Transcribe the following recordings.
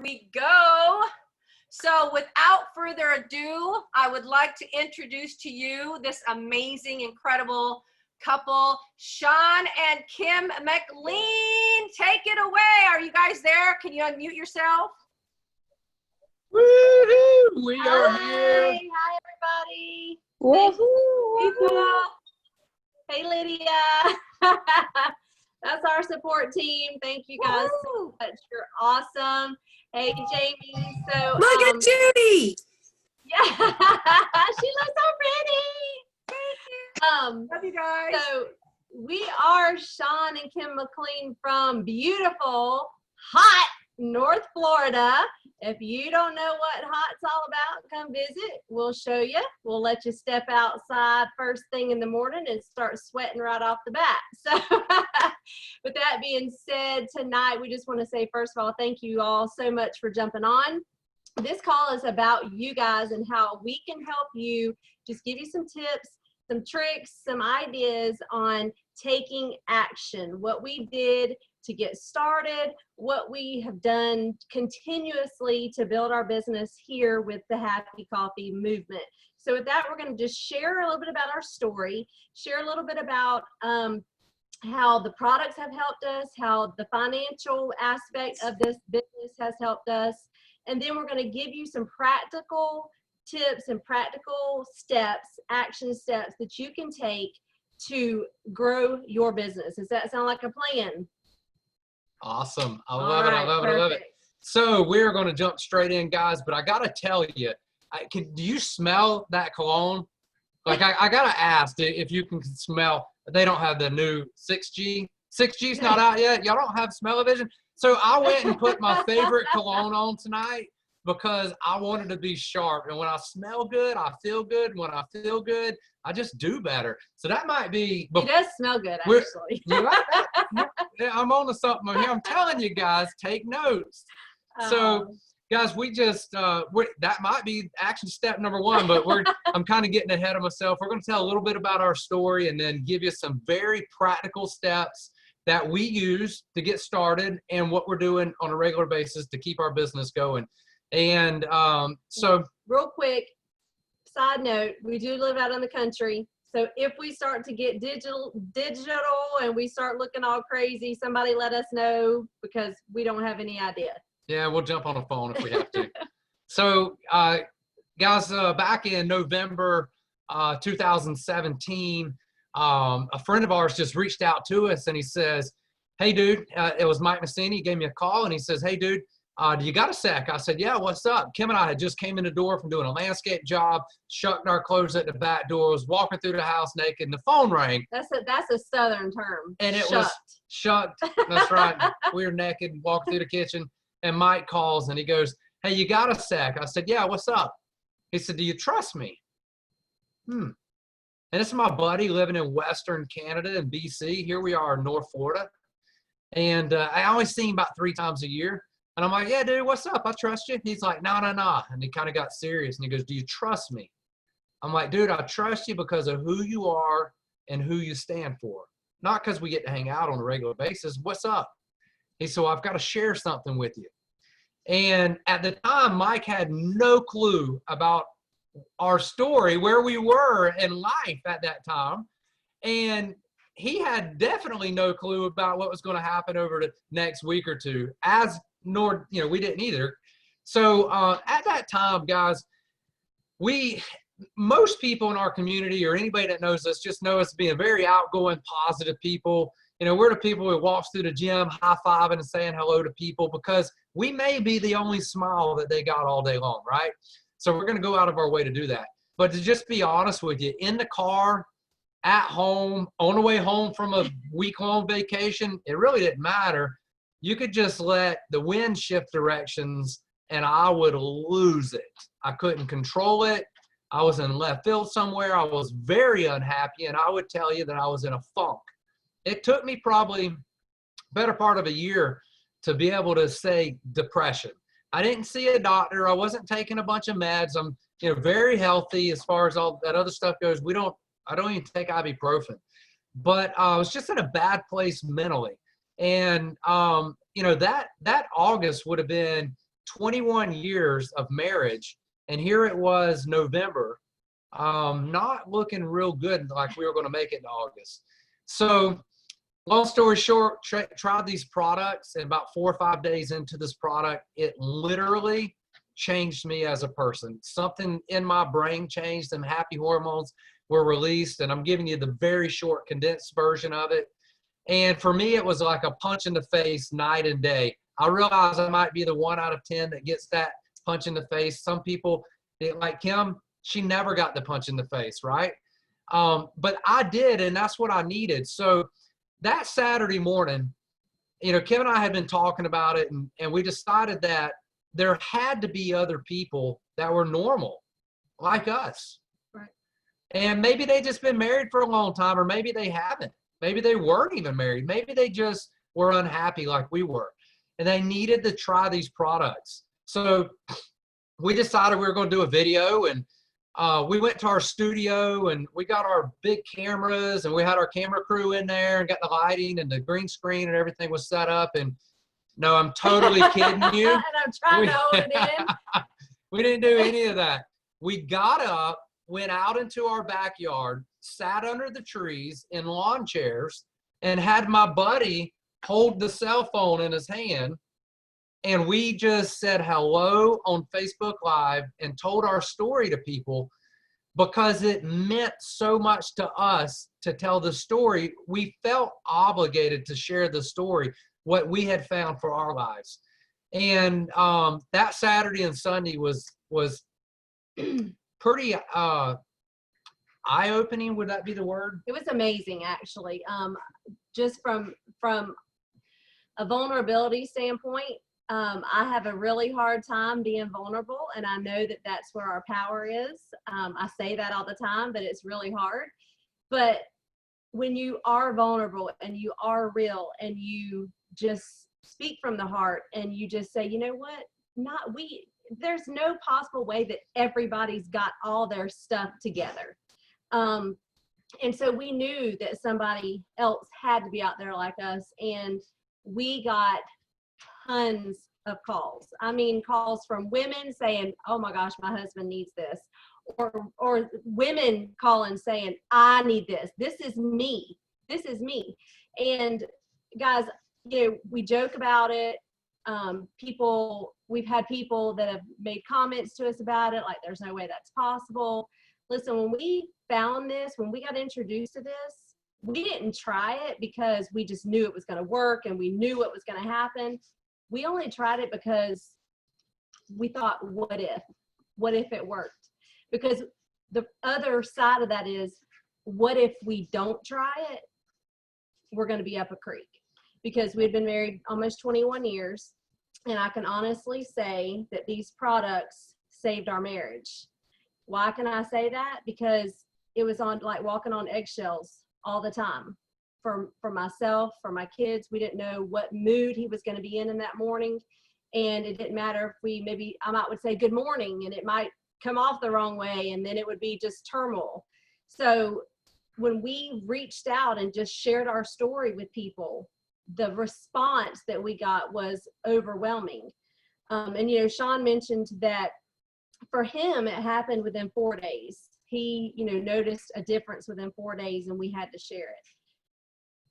we go. So without further ado, I would like to introduce to you this amazing, incredible couple, Sean and Kim McLean. Take it away. Are you guys there? Can you unmute yourself? Woohoo! We are here. Hi, everybody. Woohoo! Hey, Lydia. That's our support team. Thank you guys so much. You're awesome. Hey, Jamie. So Look at Judy. Yeah, she looks so pretty. Thank you. Love you guys. So we are Sean and Kim McLean from beautiful, hot North Florida. If you don't know what hot's all about, come visit. We'll show you. We'll let you step outside first thing in the morning and start sweating right off the bat. So with that being said, tonight we just want to say, first of all, thank you all so much for jumping on. This call is about you guys and how we can help you, just give you some tips, some tricks, some ideas on taking action, what we did to get started, what we have done continuously to build our business here with the Happy Coffee movement. So with that, we're going to just share a little bit about our story, share a little bit about how the products have helped us, how the financial aspect of this business has helped us, and then we're going to give you some practical tips and practical steps, action steps that you can take to grow your business. Does that sound like a plan? Awesome. I love it. I love it. I love it. So we're going to jump straight in, guys, but I got to tell you, do you smell that cologne? Like, I got to ask if you can smell. They don't have the new 6G. 6G's not out yet. Y'all don't have smell-o-vision. So I went and put my favorite cologne on tonight because I wanted to be sharp. And when I smell good, I feel good. When I feel good, I just do better. So that might be. It does smell good, actually. You like that? I'm on to something here. I'm telling you guys, take notes. So, guys, we just that might be action step number one, but I'm kind of getting ahead of myself. We're going to tell a little bit about our story and then give you some very practical steps that we use to get started and what we're doing on a regular basis to keep our business going. And so real quick, side note, we do live out in the country. So if we start to get digital and we start looking all crazy, somebody let us know because we don't have any idea. Yeah, we'll jump on a phone if we have to. So guys, back in November 2017, a friend of ours just reached out to us and he says, hey dude, it was Mike Massini. He gave me a call and he says, hey dude, do you got a sec? I said, yeah, what's up? Kim and I had just came in the door from doing a landscape job, shucked our clothes at the back door, was walking through the house naked, and the phone rang. That's a Southern term. And it was shucked. That's right. We were naked, walking through the kitchen, and Mike calls and he goes, hey, you got a sec? I said, yeah, what's up? He said, do you trust me? And this is my buddy living in Western Canada in BC. Here we are in North Florida. And I only see him about 3 times a year. And I'm like, yeah, dude, what's up? I trust you. He's like, no. And he kind of got serious. And he goes, do you trust me? I'm like, dude, I trust you because of who you are and who you stand for. Not because we get to hang out on a regular basis. What's up? He said, well, I've got to share something with you. And at the time, Mike had no clue about our story, where we were in life at that time. And he had definitely no clue about what was going to happen over the next week or two, nor we didn't either. So at that time, guys, most people in our community or anybody that knows us just know us being very outgoing, positive people. We're the people who walks through the gym high-fiving and saying hello to people because we may be the only smile that they got all day long, right? So we're going to go out of our way to do that. But to just be honest with you, in the car, at home, on the way home from a week-long vacation, it really didn't matter. You could just let the wind shift directions and I would lose it. I couldn't control it. I was in left field somewhere. I was very unhappy, and I would tell you that I was in a funk. It took me probably better part of a year to be able to say depression. I didn't see a doctor. I wasn't taking a bunch of meds. I'm very healthy as far as all that other stuff goes. I don't even take ibuprofen. But I was just in a bad place mentally. And, that August would have been 21 years of marriage, and here it was November, not looking real good, like we were going to make it in August. So long story short, tried these products, and about 4 or 5 days into this product, it literally changed me as a person. Something in my brain changed, and happy hormones were released, and I'm giving you the very short condensed version of it. And for me, it was like a punch in the face night and day. I realize I might be the 1 out of 10 that gets that punch in the face. Some people, like Kim, she never got the punch in the face, right? But I did, and that's what I needed. So that Saturday morning, you know, Kim and I had been talking about it, and we decided that there had to be other people that were normal, like us. Right. And maybe they just been married for a long time, or maybe they haven't. Maybe they weren't even married. Maybe they just were unhappy like we were, and they needed to try these products. So we decided we were going to do a video, and we went to our studio, and we got our big cameras, and we had our camera crew in there, and got the lighting and the green screen, and everything was set up. And no, I'm totally kidding you. And I'm trying to hold it in. We didn't do any of that. We got up, went out into our backyard, sat under the trees in lawn chairs, and had my buddy hold the cell phone in his hand. And we just said hello on Facebook Live and told our story to people, because it meant so much to us to tell the story. We felt obligated to share the story, what we had found for our lives. And that Saturday and Sunday was pretty eye-opening. Would that be the word? It was amazing, actually. Just from a vulnerability standpoint, I have a really hard time being vulnerable, and I know that that's where our power is. I say that all the time, but it's really hard. But when you are vulnerable and you are real and you just speak from the heart and you just say, you know what, there's no possible way that everybody's got all their stuff together. And so we knew that somebody else had to be out there like us, and we got tons of calls. I mean, calls from women saying, oh my gosh, my husband needs this. Or women calling saying, I need this. This is me. This is me. And guys, you know, we joke about it. We've had people that have made comments to us about it, like there's no way that's possible. Listen, when we found this, when we got introduced to this, we didn't try it because we just knew it was going to work and we knew what was going to happen. We only tried it because we thought, what if it worked? Because the other side of that is, what if we don't try it? We're going to be up a creek. Because we'd been married almost 21 years, and I can honestly say that these products saved our marriage. Why can I say that? Because it was on like walking on eggshells all the time. For myself, for my kids, we didn't know what mood he was going to be in that morning, and it didn't matter if I would say good morning, and it might come off the wrong way, and then it would be just turmoil. So when we reached out and just shared our story with people, the response that we got was overwhelming. And you know, Sean mentioned that for him, it happened within 4 days. He, you know, noticed a difference within 4 days, and we had to share it.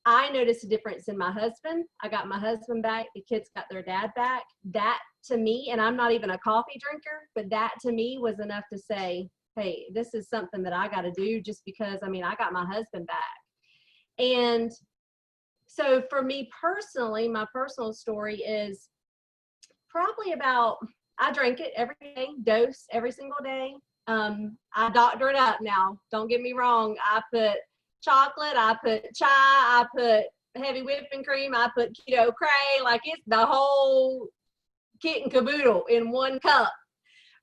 I noticed a difference in my husband. I got my husband back. The kids got their dad back. That to me, and I'm not even a coffee drinker, but that to me was enough to say, hey, this is something that I got to do, just because, I mean, I got my husband back. And so for me personally, my personal story is probably about, I drank it every day, dose every single day. I doctor it up now. Don't get me wrong. I put chocolate, I put chai, I put heavy whipping cream, I put keto cray, like it's the whole kit and caboodle in one cup.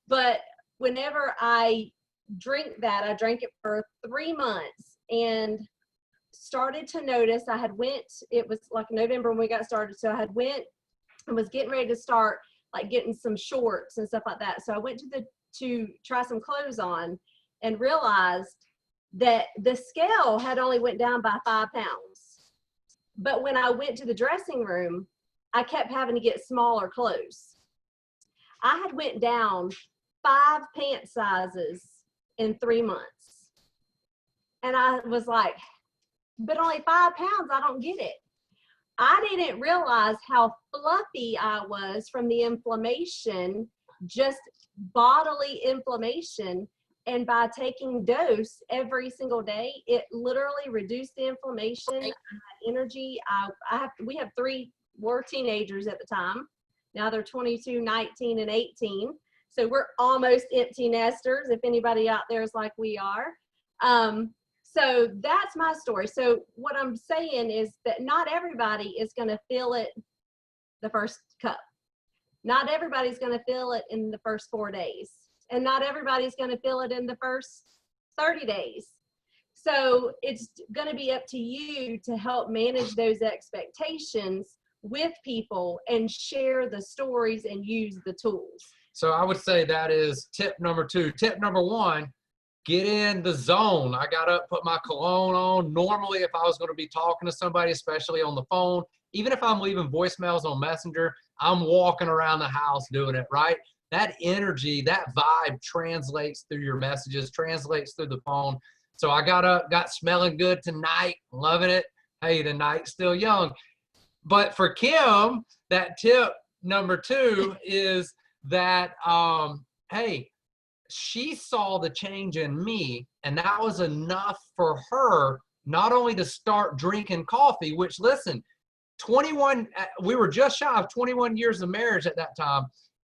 But whenever I drink that, I drank it for 3 months and started to notice it was like November when we got started. So I had went and was getting ready to start like getting some shorts and stuff like that. So I went to try some clothes on and realized that the scale had only went down by 5 pounds. But when I went to the dressing room, I kept having to get smaller clothes. I had went down 5 pant sizes in 3 months. And I was like, but only 5 pounds, I don't get it. I didn't realize how fluffy I was from the inflammation, just bodily inflammation. And by taking dose every single day, it literally reduced the inflammation. I had energy. We have 3 were teenagers at the time. Now they're 22, 19, and 18. So we're almost empty nesters, if anybody out there is like we are. So that's my story. So what I'm saying is that not everybody is going to feel it the first cup. Not everybody's going to feel it in the first 4 days. And not everybody's going to feel it in the first 30 days. So it's going to be up to you to help manage those expectations with people and share the stories and use the tools. So I would say that is tip number 2. Tip number 1, get in the zone. I got up, put my cologne on. Normally, if I was going to be talking to somebody, especially on the phone, even if I'm leaving voicemails on Messenger, I'm walking around the house doing it, right? That energy, that vibe translates through your messages, translates through the phone. So I got up, got smelling good tonight, loving it. Hey, the night's still young. But for Kim, that tip number 2 is that, hey, she saw the change in me, and that was enough for her not only to start drinking coffee, which, listen, we were just shy of 21 years of marriage at that time.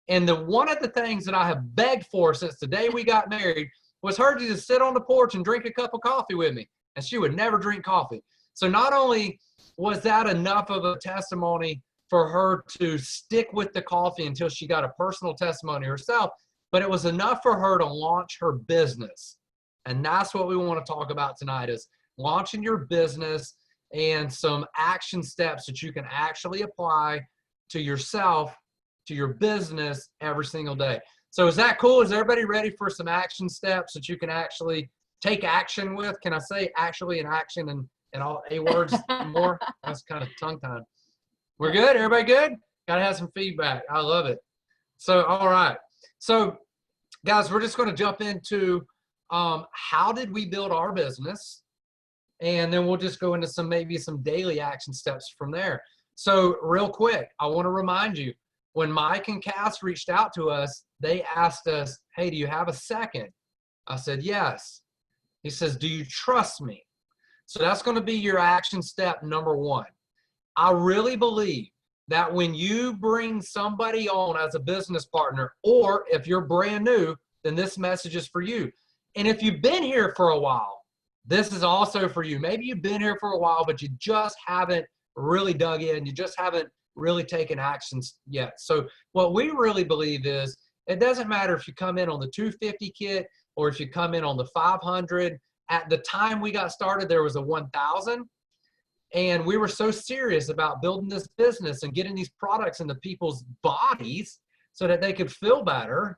And one of the things that I have begged for since the day we got married was her to just sit on the porch and drink a cup of coffee with me. And she would never drink coffee. So not only was that enough of a testimony for her to stick with the coffee until she got a personal testimony herself, but it was enough for her to launch her business. And that's what we want to talk about tonight, is launching your business and some action steps that you can actually apply to yourself, to your business every single day. So is that cool? Is everybody ready for some action steps that you can actually take action with? Can I say actually and action and all A words more? That's kind of tongue-tied. We're good? Everybody good? Got to have some feedback. I love it. So, all right. So, guys, we're just going to jump into how did we build our business? And then we'll just go into maybe some daily action steps from there. So real quick, I want to remind you, when Mike and Cass reached out to us, they asked us, hey, do you have a second? I said, yes. He says, do you trust me? So that's going to be your action step number 1. I really believe that when you bring somebody on as a business partner, or if you're brand new, then this message is for you. And if you've been here for a while, this is also for you. Maybe you've been here for a while, but you just haven't really dug in. You just haven't really taken actions yet. So what we really believe is, it doesn't matter if you come in on the 250 kit or if you come in on the 500. At the time we got started, there was a 1,000. And we were so serious about building this business and getting these products into people's bodies so that they could feel better,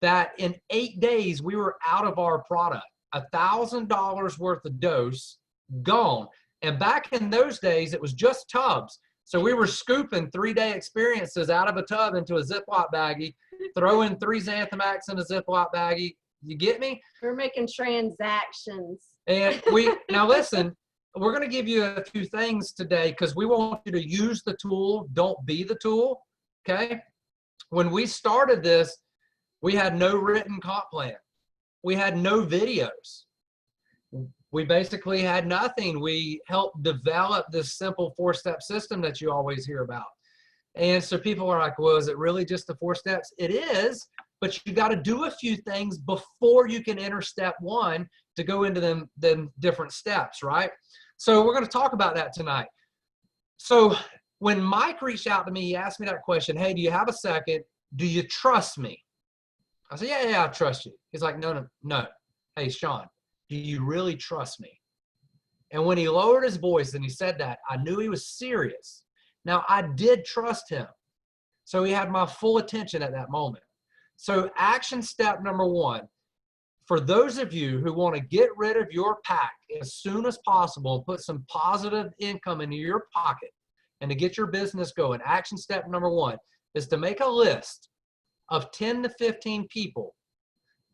that in 8 days, we were out of our product. $1,000 worth of dose gone. And back in those days, it was just tubs. So we were scooping 3-day experiences out of a tub into a Ziploc baggie, throwing 3 Xanthamax in a Ziploc baggie. You get me? We're making transactions. And now listen, we're going to give you a few things today because we want you to use the tool. Don't be the tool. Okay. When we started this, we had no written comp plan. We had no videos. We basically had nothing. We helped develop this simple 4-step system that you always hear about. And so people are like, well, is it really just the 4 steps? It is, but you got to do a few things before you can enter step 1 to go into them different steps, right? So we're going to talk about that tonight. So when Mike reached out to me, he asked me that question, hey, do you have a second? Do you trust me? I said, yeah, I trust you. He's like, no. Hey, Sean, do you really trust me? And when he lowered his voice and he said that, I knew he was serious. Now, I did trust him. So he had my full attention at that moment. So action step number 1, for those of you who want to get rid of your pack as soon as possible and put some positive income into your pocket and to get your business going, action step number 1 is to make a list of 10 to 15 people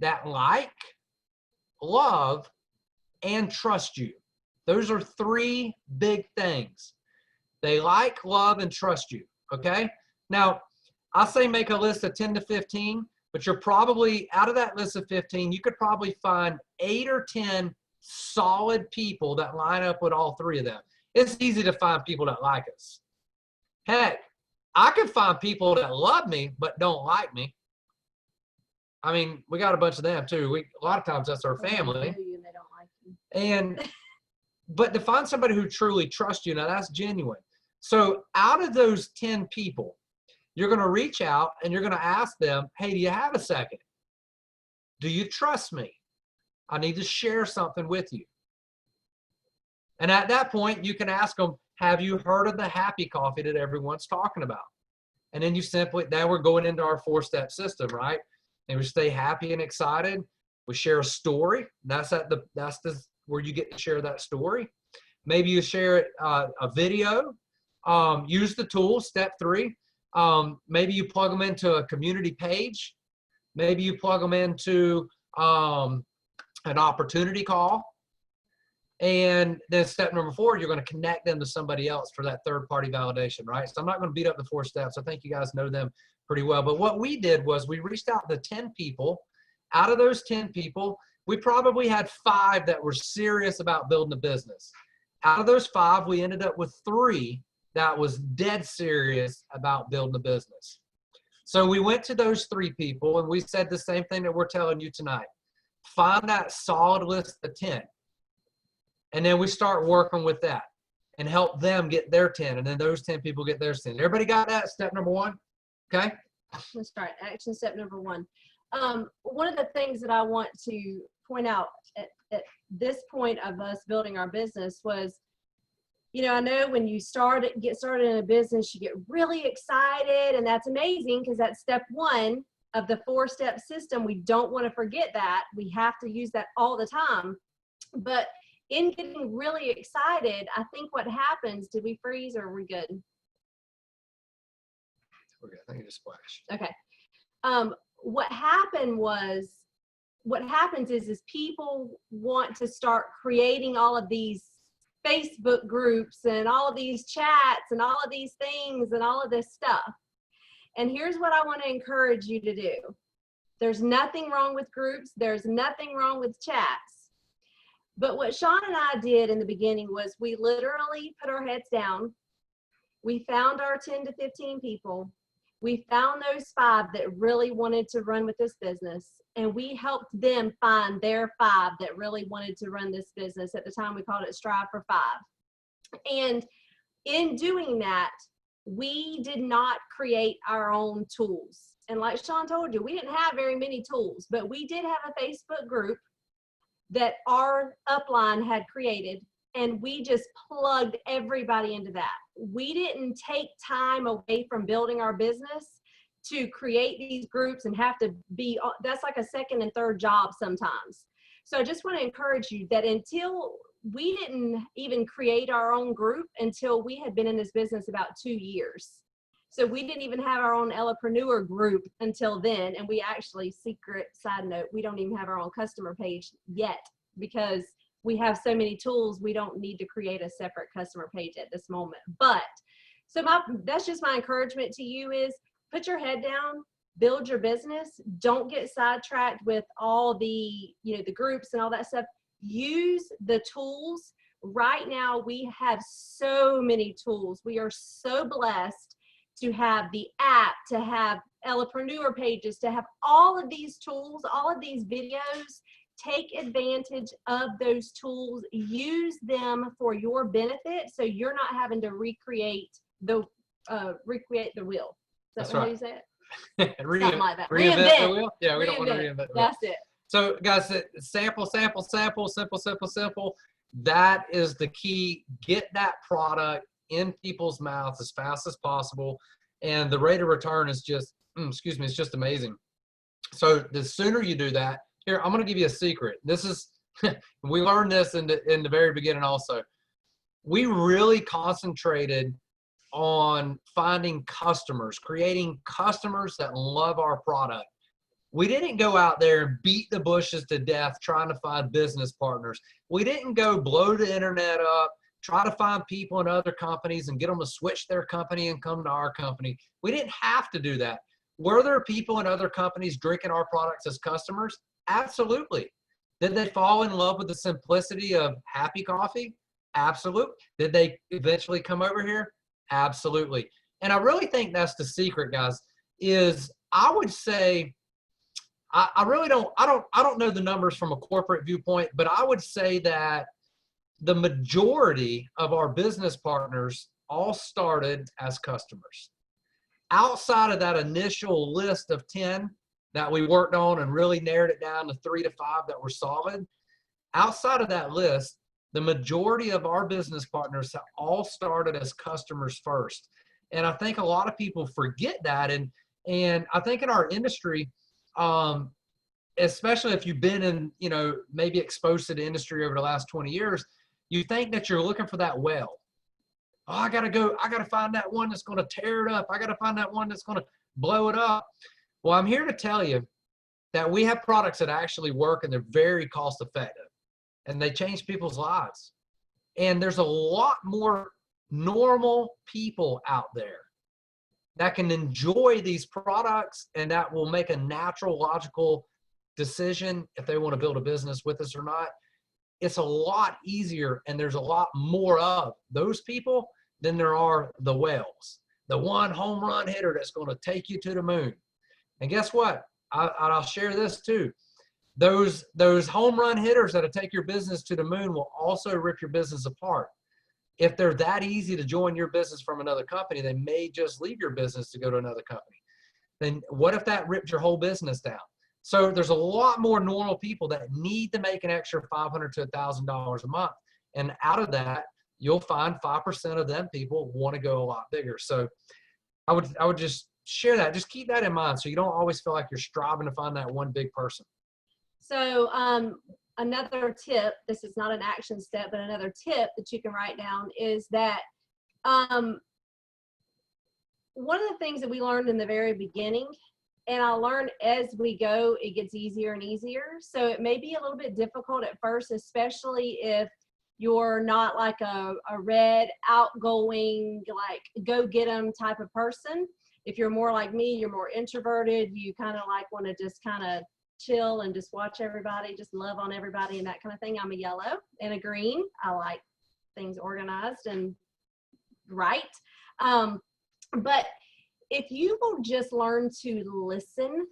that like, love, and trust you. Those are 3 big things. They like, love, and trust you, okay? Now, I say make a list of 10 to 15, but you're probably, out of that list of 15, you could probably find 8 or 10 solid people that line up with all 3 of them. It's easy to find people that like us. Heck, I could find people that love me but don't like me. I mean, we got a bunch of them too. A lot of times that's our family. They know you and they don't like you. And but to find somebody who truly trusts you, now that's genuine. So out of those 10 people, you're going to reach out and you're going to ask them, hey, do you have a second? Do you trust me? I need to share something with you. And at that point, you can ask them, have you heard of the happy coffee that everyone's talking about? And then you simply, now we're going into our 4-step system, right? And we stay happy and excited. We share a story. That's where you get to share that story. Maybe you share a video. Use the tool, step 3. Maybe you plug them into a community page. Maybe you plug them into an opportunity call. And then step number 4, you're going to connect them to somebody else for that 3rd-party validation, right? So I'm not going to beat up the 4 steps. I think you guys know them pretty well. But what we did was we reached out to 10 people. Out of those 10 people, we probably had 5 that were serious about building a business. Out of those 5, we ended up with 3 that was dead serious about building a business. So we went to those 3 people and we said the same thing that we're telling you tonight. Find that solid list of 10. And then we start working with that and help them get their 10. And then those 10 people get their 10. Everybody got that? Step number 1? Okay. Let's start. Action step number 1. One of the things that I want to point out at this point of us building our business was, you know, I know when you get started in a business, you get really excited, and that's amazing because that's step 1 of the 4-step system. We don't want to forget that. We have to use that all the time. But in getting really excited, I think what happens, did we freeze or are we good? We're good. I think it just splashed. Okay. What happens is people want to start creating all of these Facebook groups and all of these chats and all of these things and all of this stuff. And here's what I want to encourage you to do. There's nothing wrong with groups. There's nothing wrong with chats. But what Sean and I did in the beginning was we literally put our heads down. We found our 10 to 15 people. We found those 5 that really wanted to run with this business, and we helped them find their 5 that really wanted to run this business. At the time, we called it Strive for 5. And in doing that, we did not create our own tools. And like Sean told you, we didn't have very many tools, but we did have a Facebook group that our upline had created, and we just plugged everybody into that. We didn't take time away from building our business to create these groups and have to be, that's like a 2nd and 3rd job sometimes. So I just want to encourage you that until we didn't even create our own group until we had been in this business about 2 years. So we didn't even have our own Ellepreneur group until then. And we actually, secret side note, we don't even have our own customer page yet because we have so many tools, we don't need to create a separate customer page at this moment. But so that's just my encouragement to you is put your head down, build your business. Don't get sidetracked with all the, the groups and all that stuff. Use the tools. Right now, we have so many tools. We are so blessed to have the app, to have Ellepreneur pages, to have all of these tools, all of these videos. Take advantage of those tools. Use them for your benefit, so you're not having to recreate the wheel. Is that how you say it? Something like that. Reinvent the wheel. Yeah, we don't want to reinvent the wheel. That's it. So guys, sample, sample, sample, simple, simple, simple. That is the key. Get that product in people's mouths as fast as possible, and the rate of return is just, it's just amazing. So the sooner you do that. Here, I'm going to give you a secret. This is, we learned this in the very beginning also. We really concentrated on finding customers, creating customers that love our product. We didn't go out there and beat the bushes to death trying to find business partners. We didn't go blow the internet up, try to find people in other companies and get them to switch their company and come to our company. We didn't have to do that. Were there people in other companies drinking our products as customers? Absolutely. Did they fall in love with the simplicity of Happy Coffee? Absolutely. Did they eventually come over here? Absolutely. And I really think that's the secret, guys, is I would say, I really don't know the numbers from a corporate viewpoint, but I would say that the majority of our business partners all started as customers. Outside of that initial list of 10 that we worked on and really narrowed it down to 3 to 5 that were solid, outside of that list, the majority of our business partners have all started as customers first. And I think a lot of people forget that. And I think in our industry, especially if you've been in, maybe exposed to the industry over the last 20 years, you think that you're looking for that well. Oh, I got to find that one that's going to tear it up. I got to find that one that's going to blow it up. Well, I'm here to tell you that we have products that actually work and they're very cost effective and they change people's lives. And there's a lot more normal people out there that can enjoy these products and that will make a natural, logical decision if they want to build a business with us or not. It's a lot easier and there's a lot more of those people than there are the whales, the one home run hitter that's going to take you to the moon. And guess what? I'll share this too. Those home run hitters that'll take your business to the moon will also rip your business apart. If they're that easy to join your business from another company, they may just leave your business to go to another company. Then what if that ripped your whole business down? So there's a lot more normal people that need to make an extra $500 to $1,000 a month. And out of that, you'll find 5% of them people want to go a lot bigger. So I would just share that. Just keep that in mind so you don't always feel like you're striving to find that one big person. So another tip, this is not an action step, but another tip that you can write down is that one of the things that we learned in the very beginning, and I learned as we go, it gets easier and easier. So it may be a little bit difficult at first, especially if you're not like a red, outgoing, like go get them type of person. If you're more like me, you're more introverted, you kind of like want to just kind of chill and just watch everybody, just love on everybody and that kind of thing. I'm a yellow and a green. I like things organized and right. But if you will just learn to listen,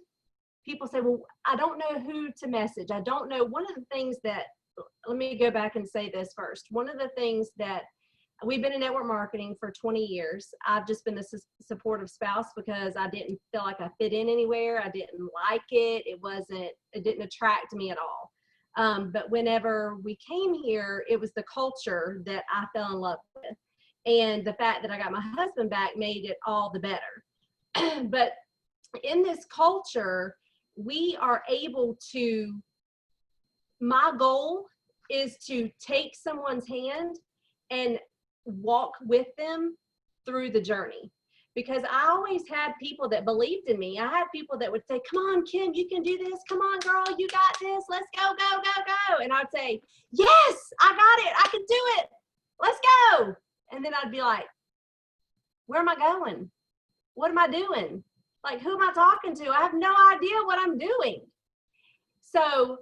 people say, well, I don't know who to message. I don't know. One of the things that, let me go back and say this first. One of the things that we've been in network marketing for 20 years. I've just been a supportive spouse because I didn't feel like I fit in anywhere. I didn't like it. It didn't attract me at all. But whenever we came here, it was the culture that I fell in love with. And the fact that I got my husband back made it all the better. But in this culture, we are able to, my goal is to take someone's hand and walk with them through the journey. Because I always had people that believed in me. I had people that would say, come on, Kim, you can do this. Come on, girl, you got this. Let's go, go, go, go. And I'd say, yes, I got it. I can do it. Let's go. And then I'd be like, where am I going? What am I doing? Like, who am I talking to? I have no idea what I'm doing. So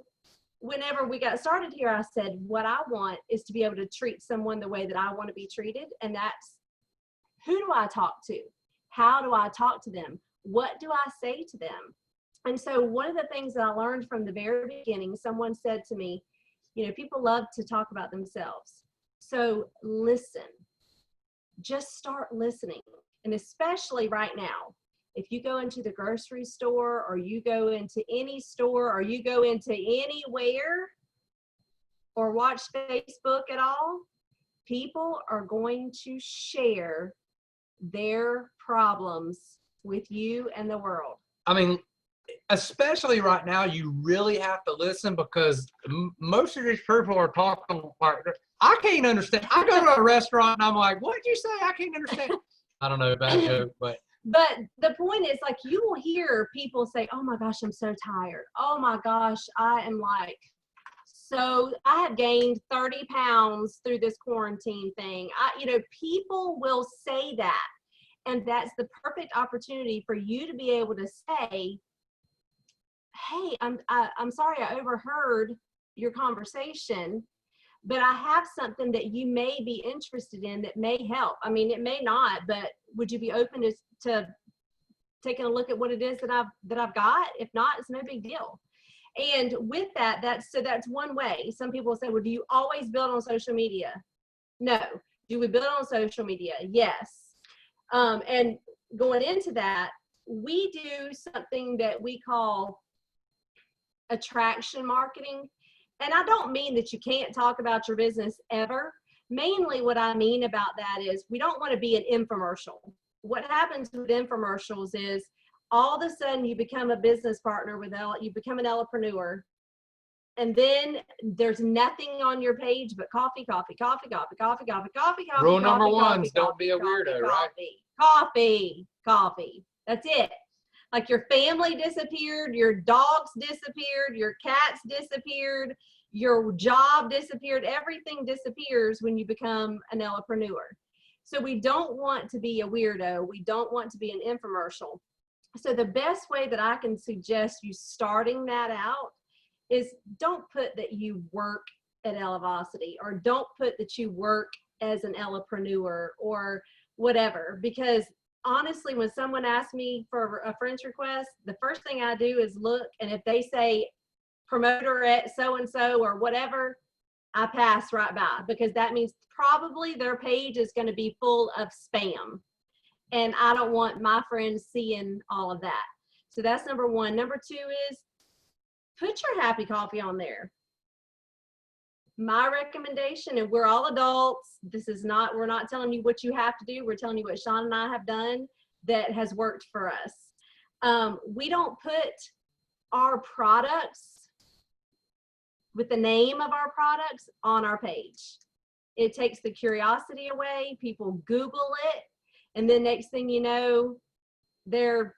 whenever we got started here, I said, what I want is to be able to treat someone the way that I want to be treated. And that's, who do I talk to? How do I talk to them? What do I say to them? And so one of the things that I learned from the very beginning, someone said to me, people love to talk about themselves. So listen, just start listening. And especially right now, if you go into the grocery store or you go into any store or you go into anywhere or watch Facebook at all, people are going to share their problems with you and the world. I mean, especially right now, you really have to listen because most of these people are talking like, I can't understand. I go to a restaurant and I'm like, what did you say? I can't understand. I don't know, bad joke, but But the point is, like, you will hear people say, oh my gosh, I'm so tired. Oh my gosh, I am like, so I have gained 30 pounds through this quarantine thing. People will say that. And that's the perfect opportunity for you to be able to say, hey, I'm sorry I overheard your conversation, but I have something that you may be interested in that may help. I mean, it may not, but would you be open to taking a look at what it is that I've got? If not, it's no big deal. And with that, that's one way. Some people say, well, do you always build on social media? No. Do we build on social media? Yes. And going into that, we do something that we call attraction marketing. And I don't mean that you can't talk about your business ever. Mainly what I mean about that is we don't want to be an infomercial. What happens with infomercials is all of a sudden you become a business partner you become an entrepreneur, and then there's nothing on your page but coffee, coffee, coffee, coffee, coffee, coffee, coffee, coffee. Rule number coffee, one coffee, is don't coffee, be a coffee, weirdo, right? Coffee, coffee. That's it. Like your family disappeared, your dogs disappeared, your cats disappeared, your job disappeared. Everything disappears when you become an entrepreneur. So we don't want to be a weirdo. We don't want to be an infomercial. So the best way that I can suggest you starting that out is don't put that you work at Elevosity, or don't put that you work as an elopreneur or whatever. Because honestly, when someone asks me for a friend's request, the first thing I do is look, and if they say promoter at so-and-so or whatever, I pass right by, because that means probably their page is going to be full of spam. And I don't want my friends seeing all of that. So that's number one. Number two is put your happy coffee on there. My recommendation, and we're all adults, we're not telling you what you have to do. We're telling you what Sean and I have done that has worked for us. We don't put our products with the name of our products on our page. It takes the curiosity away. People Google it. And then next thing you know, they're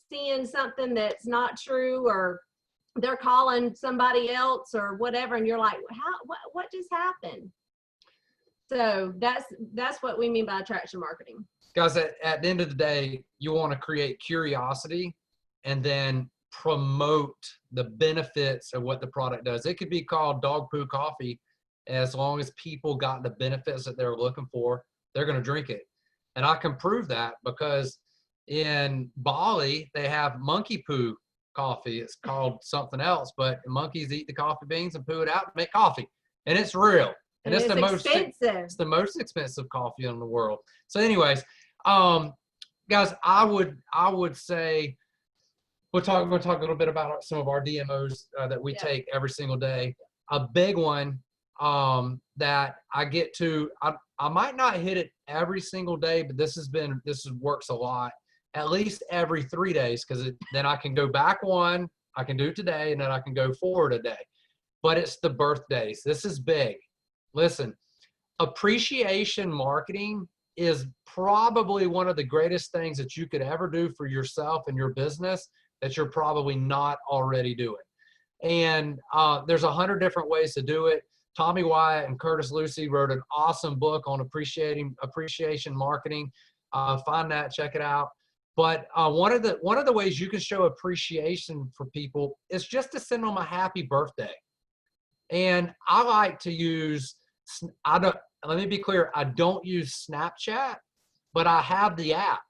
seeing something that's not true, or they're calling somebody else or whatever. And you're like, what just happened? So that's what we mean by attraction marketing. Guys, at the end of the day, you want to create curiosity and then promote the benefits of what the product does. It could be called dog poo coffee. As long as people got the benefits that they're looking for, they're going to drink it. And I can prove that because in Bali, they have monkey poo coffee. It's called something else, but monkeys eat the coffee beans and poo it out to make coffee. And it's real. And it's the most expensive. It's the most expensive coffee in the world. So anyways, guys, I would say we'll talk a little bit about some of our DMOs that we take every single day. A big one that I get to, I might not hit it every single day, but this works a lot, at least every 3 days, because then I can go back one, I can do today, and then I can go forward a day. But it's the birthdays. This is big. Listen, appreciation marketing is probably one of the greatest things that you could ever do for yourself and your business that you're probably not already doing. And there's 100 different ways to do it. Tommy Wyatt and Curtis Lucy wrote an awesome book on appreciation marketing. Find that, check it out. But one of the ways you can show appreciation for people is just to send them a happy birthday. And I like to use, let me be clear, I don't use Snapchat, but I have the app.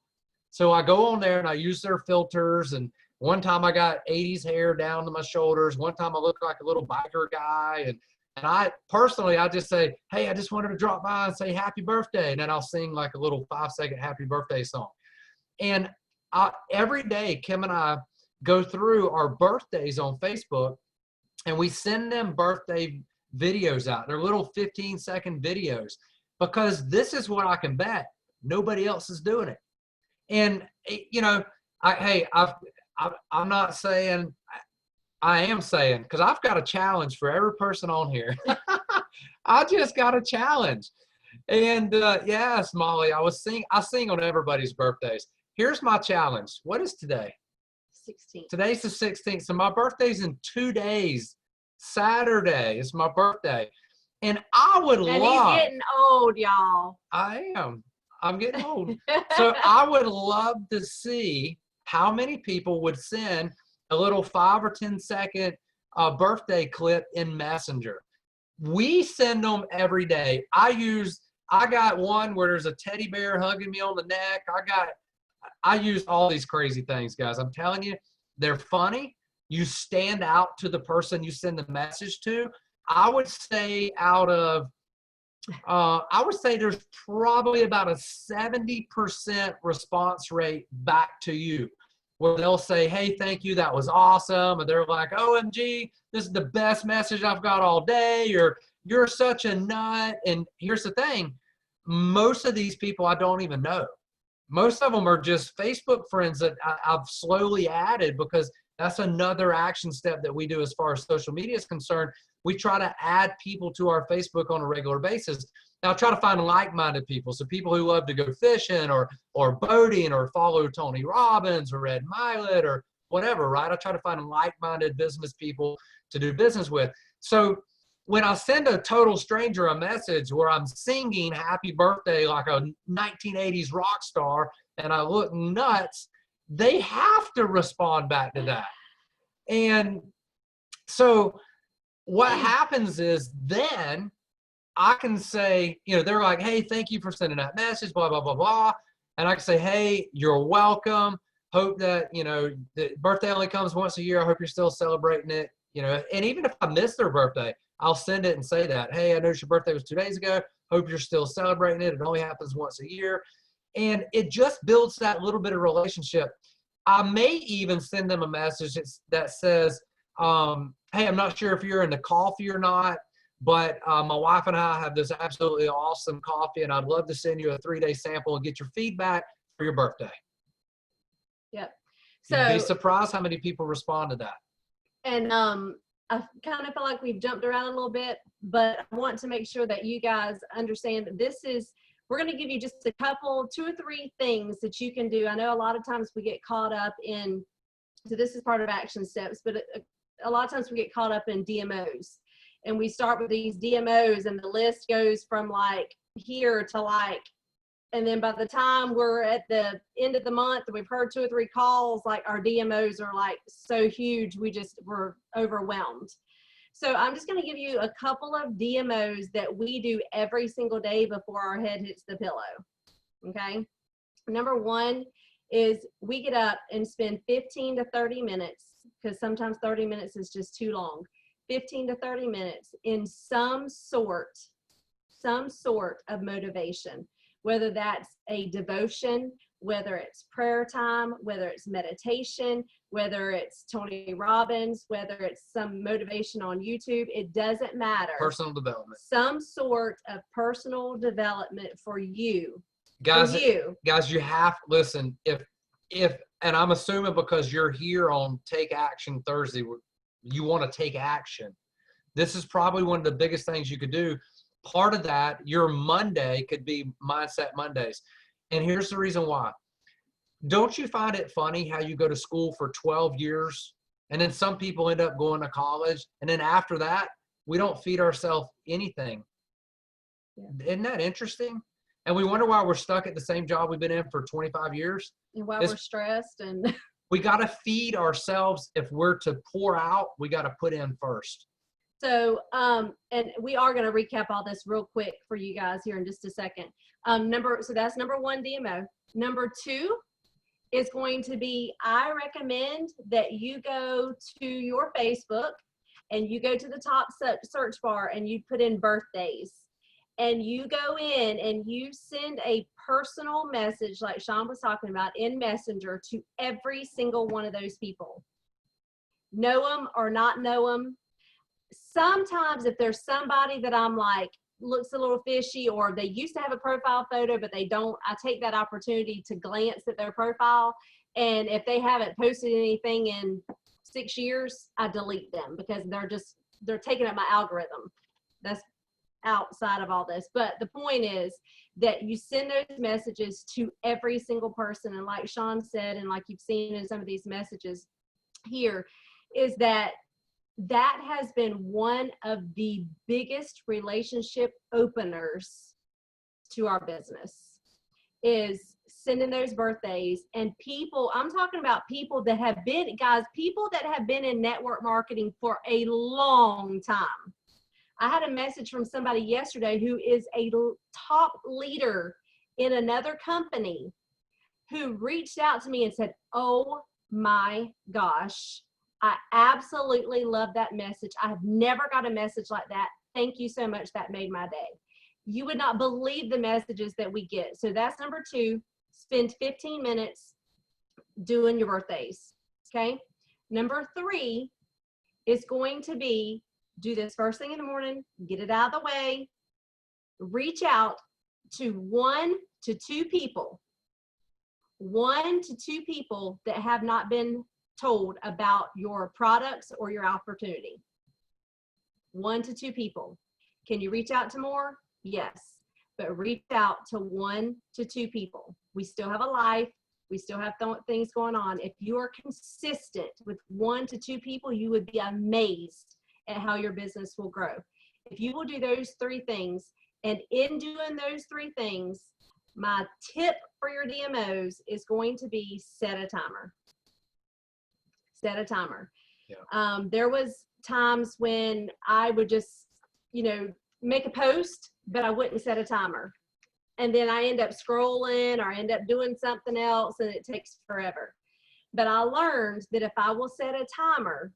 So I go on there and I use their filters. And one time I got 80s hair down to my shoulders. One time I look like a little biker guy. And I personally, I just say, hey, I just wanted to drop by and say happy birthday. And then I'll sing like a little 5-second happy birthday song. And every day, Kim and I go through our birthdays on Facebook, and we send them birthday videos out. They're little 15-second videos, because this is what I can bet nobody else is doing it. And, you know, I'm not saying, I am saying, because I've got a challenge for every person on here. I just got a challenge. And yes, Molly, I sing on everybody's birthdays. Here's my challenge. What is today? 16. Today's the 16th. So my birthday's in 2 days. Saturday is my birthday. And I would And love. he's getting old, y'all. I am. I'm getting old. So I would love to see how many people would send a little 5 or 10 second birthday clip in Messenger. We send them every day. I got one where there's a teddy bear hugging me on the neck. I use all these crazy things, guys. I'm telling you, they're funny. You stand out to the person you send the message to. I would say there's probably about a 70% response rate back to you, where they'll say, hey, thank you, that was awesome. And they're like, OMG, this is the best message I've got all day, or you're such a nut. And here's the thing, most of these people I don't even know. Most of them are just Facebook friends that I've slowly added, because that's another action step that we do as far as social media is concerned. We try to add people to our Facebook on a regular basis. Now, I try to find like-minded people, so people who love to go fishing or boating or follow Tony Robbins or Ed Milet or whatever, right? I try to find like-minded business people to do business with. So when I send a total stranger a message where I'm singing happy birthday like a 1980s rock star and I look nuts, they have to respond back to that. And so what happens is then I can say, they're like, hey, thank you for sending that message, blah, blah, blah, blah. And I can say, hey, you're welcome. Hope that, the birthday only comes once a year. I hope you're still celebrating it, and even if I miss their birthday, I'll send it and say that, hey, I noticed your birthday was 2 days ago. Hope you're still celebrating it. It only happens once a year. And it just builds that little bit of relationship. I may even send them a message that says, hey, I'm not sure if you're into coffee or not, but my wife and I have this absolutely awesome coffee, and I'd love to send you a 3-day sample and get your feedback for your birthday. Yep. So you'd be So, surprised how many people respond to that. and I kind of feel like we've jumped around a little bit, but I want to make sure that you guys understand that we're going to give you just a couple, 2 or 3 things that you can do. I know a lot of times we get caught up in, so this is part of action steps, but a lot of times we get caught up in DMOs, and we start with these DMOs and the list goes from like here to like, and then by the time we're at the end of the month and we've heard 2 or 3 calls, like our DMOs are like so huge, we're overwhelmed. So I'm just going to give you a couple of DMOs that we do every single day before our head hits the pillow. Okay. Number 1 is we get up and spend 15 to 30 minutes, because sometimes 30 minutes is just too long. 15 to 30 minutes in some sort of motivation, whether that's a devotion, whether it's prayer time, whether it's meditation, whether it's Tony Robbins, whether it's some motivation on YouTube, it doesn't matter. Personal development. Some sort of personal development for you. Guys, you have, listen, if, and I'm assuming because you're here on Take Action Thursday, you want to take action. This is probably one of the biggest things you could do. Part of that, your Monday could be Mindset Mondays. And here's the reason why. Don't you find it funny how you go to school for 12 years and then some people end up going to college, and then after that, we don't feed ourselves anything? Yeah. Isn't that interesting? And we wonder why we're stuck at the same job we've been in for 25 years. And why we're stressed. And we got to feed ourselves. If we're to pour out, we got to put in first. So, and we are going to recap all this real quick for you guys here in just a second. So that's number 1 DMO. Number 2 is going to be, I recommend that you go to your Facebook and you go to the top search bar and you put in birthdays, and you go in and you send a personal message like Sean was talking about in Messenger to every single one of those people. Know them or not know them. Sometimes if there's somebody that I'm like, looks a little fishy, or they used to have a profile photo, but they don't, I take that opportunity to glance at their profile. And if they haven't posted anything in 6 years, I delete them, because they're taking up my algorithm. That's outside of all this. But the point is that you send those messages to every single person. And like Sean said, and like you've seen in some of these messages here, is that has been one of the biggest relationship openers to our business, is sending those birthdays. And people, I'm talking about people that have been, guys, people that have been in network marketing for a long time. I had a message from somebody yesterday who is a top leader in another company who reached out to me and said, oh my gosh, I absolutely love that message. I have never got a message like that. Thank you so much. That made my day. You would not believe the messages that we get. So that's number 2. Spend 15 minutes doing your birthdays. Okay. Number 3 is going to be, do this first thing in the morning, get it out of the way, reach out to 1 to 2 people. 1 to 2 people that have not been told about your products or your opportunity. 1 to 2 people. Can you reach out to more? Yes, but reach out to 1 to 2 people. We still have a life. We still have things going on. If you are consistent with 1 to 2 people, you would be amazed at how your business will grow. If you will do those 3 things, and in doing those 3 things, my tip for your DMOs is going to be set a timer. Set a timer. Yeah. There was times when I would just, make a post, but I wouldn't set a timer. And then I end up scrolling or I end up doing something else and it takes forever. But I learned that if I will set a timer,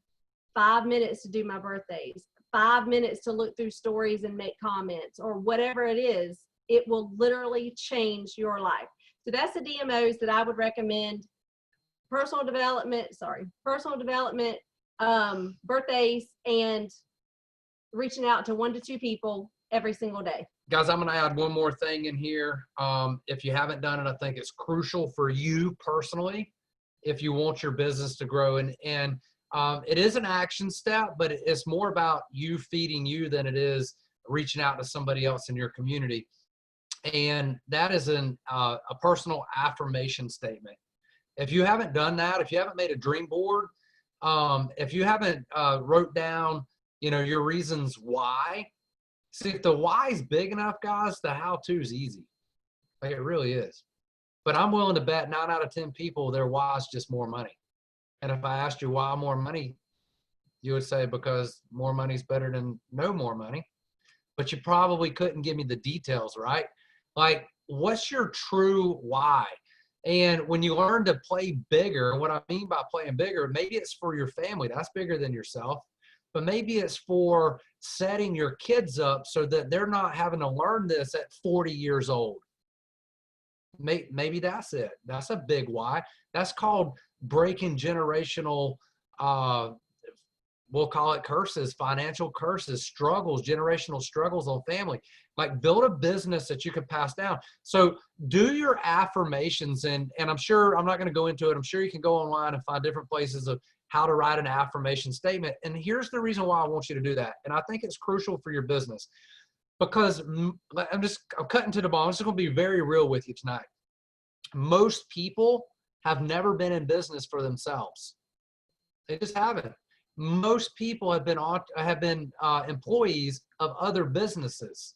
5 minutes to do my birthdays, 5 minutes to look through stories and make comments or whatever it is, it will literally change your life. So that's the DMOs that I would recommend. Personal development, birthdays, and reaching out to 1 to 2 people every single day. Guys, I'm going to add one more thing in here. If you haven't done it, I think it's crucial for you personally if you want your business to grow. And it is an action step, but it's more about you feeding you than it is reaching out to somebody else in your community. And that is a personal affirmation statement. If you haven't done that, if you haven't made a dream board, if you haven't wrote down, your reasons why. See, if the why is big enough, guys, the how-to is easy. Like, it really is. But I'm willing to bet 9 out of 10 people, their why is just more money. And if I asked you why more money, you would say because more money is better than no more money. But you probably couldn't give me the details, right? Like, what's your true why? And when you learn to play bigger, what I mean by playing bigger, maybe it's for your family. That's bigger than yourself. But maybe it's for setting your kids up so that they're not having to learn this at 40 years old. Maybe that's it. That's a big why. That's called breaking generational, we'll call it curses, financial curses, struggles, generational struggles on family. Like, build a business that you can pass down. So do your affirmations, and I'm sure, I'm not going to go into it. I'm sure you can go online and find different places of how to write an affirmation statement. And here's the reason why I want you to do that. And I think it's crucial for your business, because I'm cutting to the bone. I'm just going to be very real with you tonight. Most people have never been in business for themselves. They just haven't. Most people have been employees of other businesses.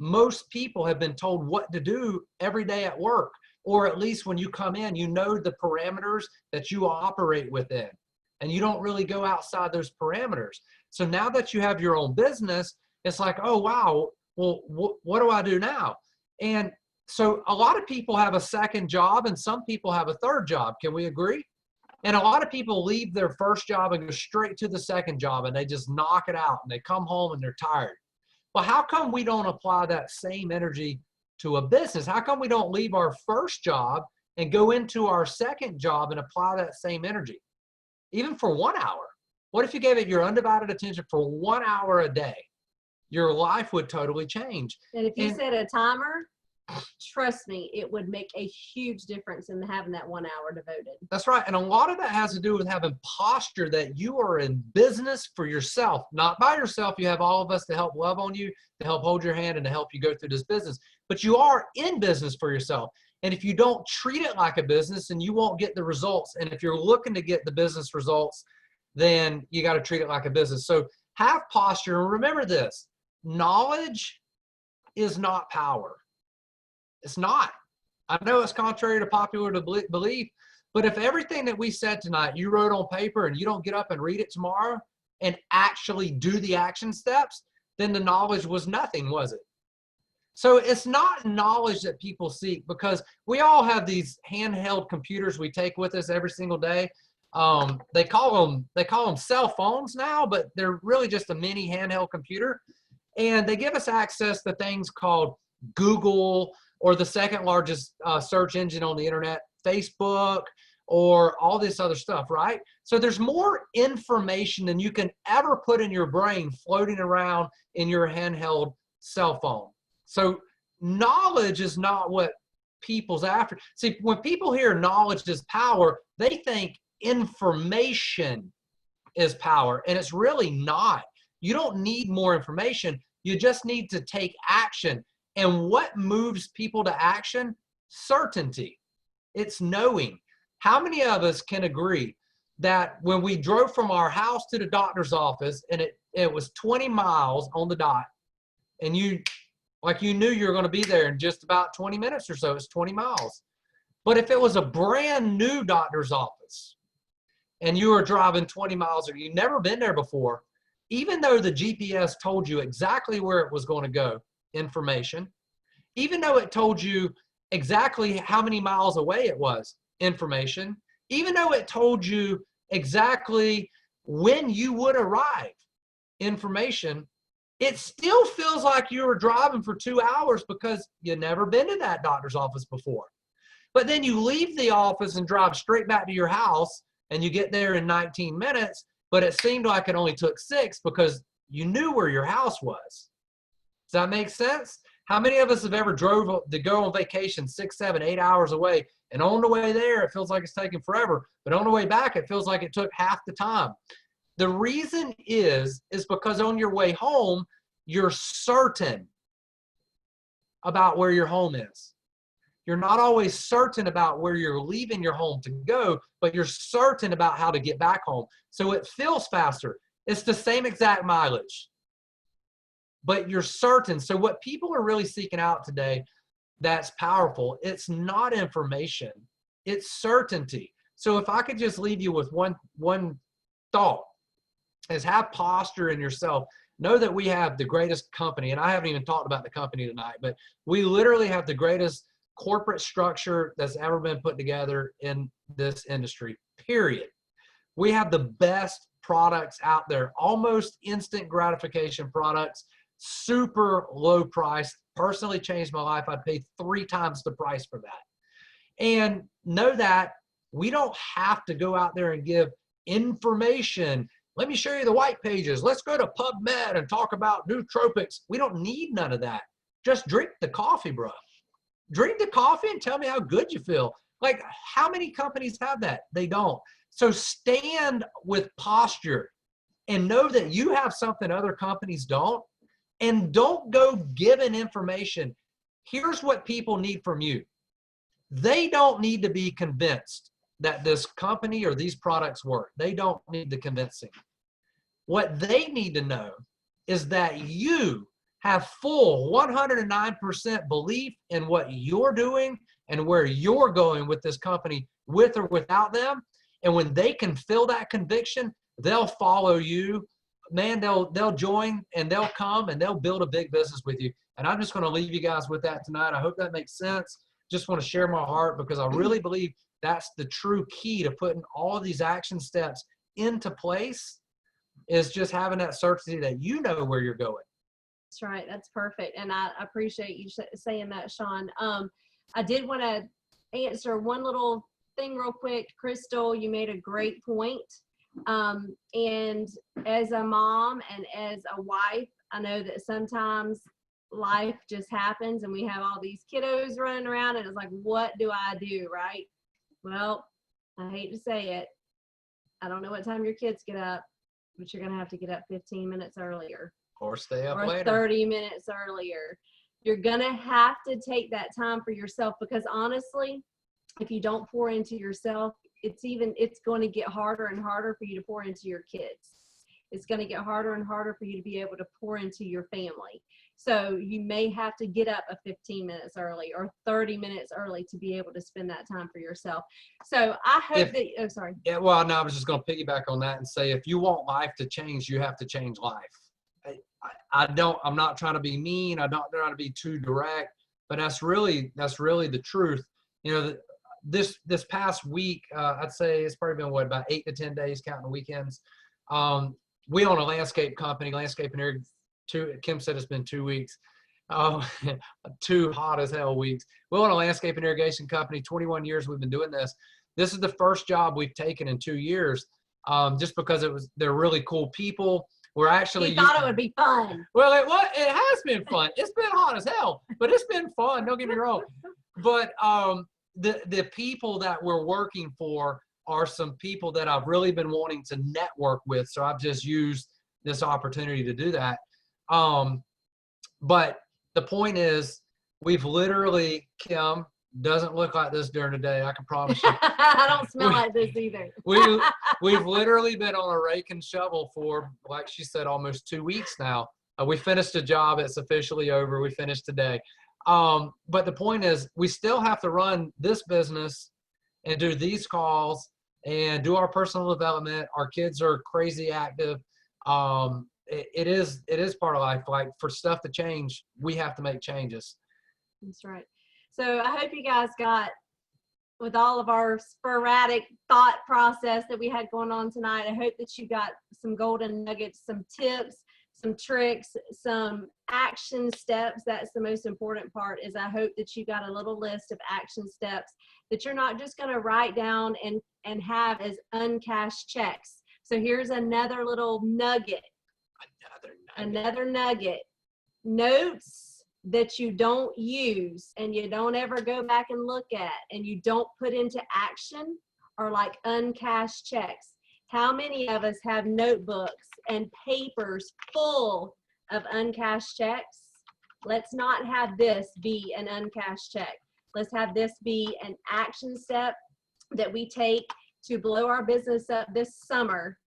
Most people have been told what to do every day at work, or at least when you come in, you know the parameters that you operate within, and you don't really go outside those parameters. So now that you have your own business, it's like, oh, wow, well, what do I do now? And so a lot of people have a second job and some people have a third job. Can we agree? And a lot of people leave their first job and go straight to the second job, and they just knock it out, and they come home and they're tired. Well, how come we don't apply that same energy to a business? How come we don't leave our first job and go into our second job and apply that same energy? Even for 1 hour. What if you gave it your undivided attention for 1 hour a day? Your life would totally change. And if you set a timer, trust me, it would make a huge difference in having that 1 hour devoted. That's right. And a lot of that has to do with having posture that you are in business for yourself, not by yourself. You have all of us to help love on you, to help hold your hand, and to help you go through this business. But you are in business for yourself. And if you don't treat it like a business, then you won't get the results. And if you're looking to get the business results, then you got to treat it like a business. So have posture. And remember this, knowledge is not power. It's not. I know it's contrary to popular belief, but if everything that we said tonight you wrote on paper and you don't get up and read it tomorrow and actually do the action steps, then the knowledge was nothing, was it? So it's not knowledge that people seek, because we all have these handheld computers we take with us every single day. They call them cell phones now, but they're really just a mini handheld computer. And they give us access to things called Google, or the second largest search engine on the internet, Facebook, or all this other stuff, right? So there's more information than you can ever put in your brain floating around in your handheld cell phone. So knowledge is not what people's after. See, when people hear knowledge is power, they think information is power, and it's really not. You don't need more information. You just need to take action. And what moves people to action? Certainty. It's knowing. How many of us can agree that when we drove from our house to the doctor's office and it was 20 miles on the dot, and you knew you were going to be there in just about 20 minutes or so, it's 20 miles. But if it was a brand new doctor's office and you were driving 20 miles or you've never been there before, even though the GPS told you exactly where it was going to go, information, even though it told you exactly how many miles away it was, information, even though it told you exactly when you would arrive, information, it still feels like you were driving for 2 hours because you've never been to that doctor's office before. But then you leave the office and drive straight back to your house, and you get there in 19 minutes, but it seemed like it only took 6 because you knew where your house was. Does that make sense? How many of us have ever drove to go on vacation 6, 7, 8 hours away, and on the way there, it feels like it's taking forever, but on the way back, it feels like it took half the time? The reason is because on your way home, you're certain about where your home is. You're not always certain about where you're leaving your home to go, but you're certain about how to get back home. So it feels faster. It's the same exact mileage, but you're certain. So what people are really seeking out today that's powerful, it's not information, it's certainty. So if I could just leave you with one thought, is have posture in yourself. Know that we have the greatest company, and I haven't even talked about the company tonight, but we literally have the greatest corporate structure that's ever been put together in this industry, period. We have the best products out there, almost instant gratification products, super low price. Personally changed my life. I'd pay 3 times the price for that. And know that we don't have to go out there and give information. Let me show you the white pages. Let's go to PubMed and talk about nootropics. We don't need none of that. Just drink the coffee, bro. Drink the coffee and tell me how good you feel. Like, how many companies have that? They don't. So stand with posture and know that you have something other companies don't. And don't go giving information. Here's what people need from you. They don't need to be convinced that this company or these products work. They don't need the convincing. What they need to know is that you have full 109% belief in what you're doing and where you're going with this company, with or without them. And when they can feel that conviction, they'll follow you. Man, they'll join and they'll come and they'll build a big business with you. And I'm just going to leave you guys with that tonight. I hope that makes sense. Just want to share my heart, because I really believe that's the true key to putting all of these action steps into place, is just having that certainty that you know where you're going. That's right. That's perfect. And I appreciate you saying that, Sean. I did want to answer one little thing real quick. Crystal, you made a great point. And as a mom and as a wife, I know that sometimes life just happens and we have all these kiddos running around and it's like, what do I do, right? Well, I hate to say it. I don't know what time your kids get up, but you're going to have to get up 15 minutes earlier. Or stay up or later. 30 minutes earlier. You're going to have to take that time for yourself, because honestly, if you don't pour into yourself, it's going to get harder and harder for you to pour into your kids. It's going to get harder and harder for you to be able to pour into your family. So you may have to get up 15 minutes early or 30 minutes early to be able to spend that time for yourself. So I hope oh, sorry. Yeah, well, no, I was just going to piggyback on that and say, if you want life to change, you have to change life. I'm not trying to be mean. I'm not trying to be too direct, but that's really the truth. You know, this past week, I'd say it's probably been about 8 to 10 days, counting the weekends. We own a landscape company, landscaping area. Kim said it's been 2 weeks. 2 hot as hell weeks. We own a landscape and irrigation company. 21 years we've been doing this. This is the first job we've taken in 2 years, just because they're really cool people. We're actually. You thought it would be fun. Well, it has been fun. It's been hot as hell, but it's been fun. Don't get me wrong. But the people that we're working for are some people that I've really been wanting to network with. So I've just used this opportunity to do that. But the point is, we've literally, Kim doesn't look like this during the day, I can promise you. I don't smell like this either. We've literally been on a rake and shovel for, like she said, almost 2 weeks now. We finished a job. It's officially over. We finished today. But the point is, we still have to run this business and do these calls and do our personal development. Our kids are crazy active. It is part of life. Like, for stuff to change, we have to make changes. That's right. So I hope you guys got, with all of our sporadic thought process that we had going on tonight, I hope that you got some golden nuggets, some tips, some tricks, some action steps. That's the most important part, is I hope that you got a little list of action steps that you're not just going to write down and have as uncashed checks. So here's another little nugget. Another nugget. Notes that you don't use and you don't ever go back and look at and you don't put into action are like uncashed checks. How many of us have notebooks and papers full of uncashed checks? Let's not have this be an uncashed check. Let's have this be an action step that we take to blow our business up this summer,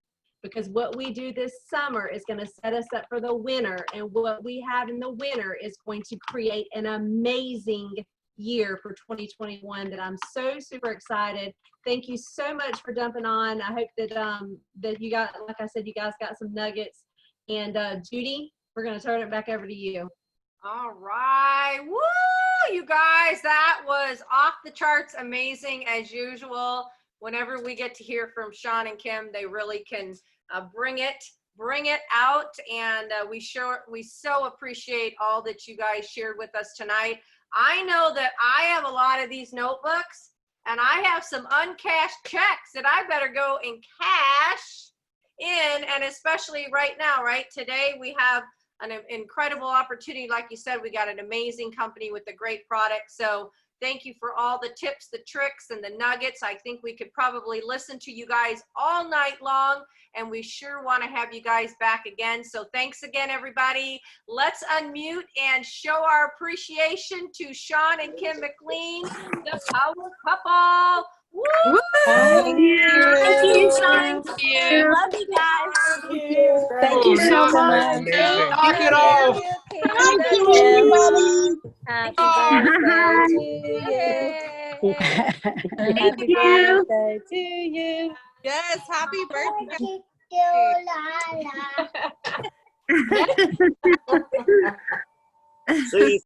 because what we do this summer is going to set us up for the winter, and what we have in the winter is going to create an amazing year for 2021 that I'm so super excited. Thank you so much for jumping on. I hope that you got, like I said, you guys got some nuggets. And Judy, we're going to turn it back over to you. All right. Woo, you guys, that was off the charts amazing as usual. Whenever we get to hear from Sean and Kim, they really can bring it out, and we so appreciate all that you guys shared with us tonight. I know that I have a lot of these notebooks, and I have some uncashed checks that I better go and cash in, and especially right now, right today, we have an incredible opportunity. Like you said, we got an amazing company with a great product. So thank you for all the tips, the tricks, and the nuggets. I think we could probably listen to you guys all night long, and we sure want to have you guys back again. So thanks again, everybody. Let's unmute and show our appreciation to Sean and Kim McLean, the power couple. Woo! Thank you. Thank you, Sean. Thank you. Love you guys. Thank you. Thank you so much. Amazing. Knock it off. Thank you, everybody. Happy birthday to you. Yes, happy birthday. Sweet.